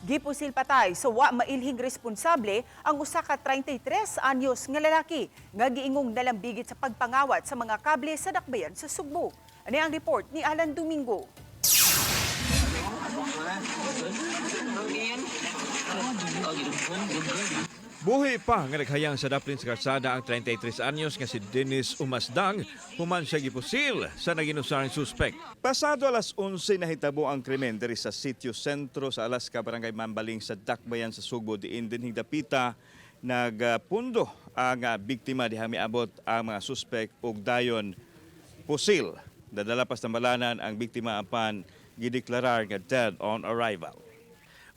Gipusil patay so wa mailhing responsable ang usa ka 33 anyos nga lalaki nga giingong nalambigit sa pagpangawat sa mga kable sa dakbayan sa Sugbo. Ani ang report ni Alan Domingo. Buhi pa nga naghayang sa daplin sa karsada ang 33 anyos nga si Dennis Umasdang human siya gipusil sa naginusarang suspect. Pasado alas 11 nahitabo ang krimen diri sa sitio sentro sa Alaska, Barangay Mambaling sa Dakbayan sa Sugbo. Diin din higdapita nagpundo ang biktima diha miabot ang mga suspect ug dayon pusil. Dadala pa sa tambalanan ang biktima apan gideklarar nga dead on arrival.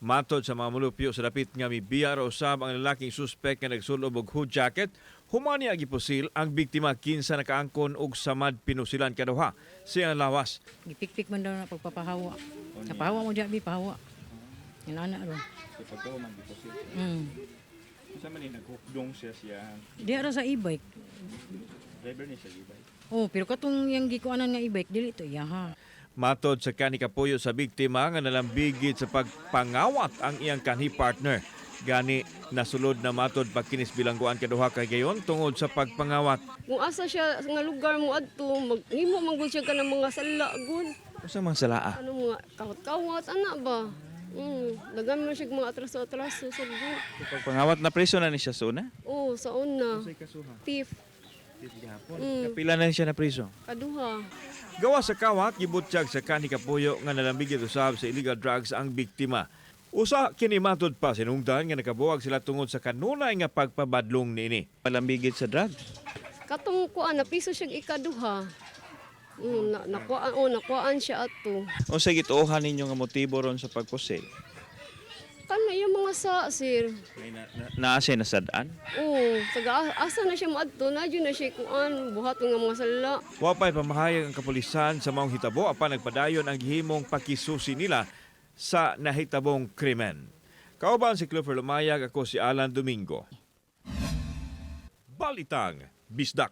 Matod sa mga mulupyo sa dapit nga mibiya ra usab ang lalaking suspect nga nagsulob og hood jacket, humani ang gipusil ang biktima kinsa nakaangkon og samad pinusilan kaduha siyang lawas. Gipikpik man daw na pagpapahawa. Kapahawa mo jabi, pahawa. Inana ron. So pagkaw man gipusil. Sa man naghukdong siya. Di ara sa e-bike. Driver ni siya gibay. Oh, pero katong yang gikuanan nga e-bike dili to iyaha. Matod sa kanikapuyo sa biktima nga nalambigit sa pagpangawat ang iyang kanhi partner. Gani nasulod na matod pagkinis bilangguan kaduha kay gayon tungod sa pagpangawat. Kung asa siya nga lugar mo adto, maghimo man gud siya ka ng mga sala gud. Usa man salaa? Ano mga kawat-kawat ana ba? Dagan man siya mga atraso-atraso sa gud. Pagpangawat na preso na ni siya suna? Oh, sa una. kasuha? Thief. Kapila na siya na preso? Kaduha. Gawa sa kawat, gibutyag sa kanikapuyo nga nalambigit usab sa illegal drugs ang biktima. Usa kini matod pa sinungdan nga nakabuwag sila tungod sa kanunay nga pagpabadlong niini. Malambigit sa drugs? Katong kuan na piso siya ikaduha. Nakuhaan siya ato. O sa gituohan ninyo nga motibo ron sa pagpusil? Kana yung mga sa sir. Naasay na sadaan? Oh, taga asa na siya maadto na jud na siya kuan buhat nga mga sala. Wapay pamahayag ang kapulisan sa maong hitabo apan nagpadayon ang gihimong pakisusi nila sa nahitabong krimen. Kauban si Clifford Lumayag, ako si Alan Domingo. Balitang Bisdak.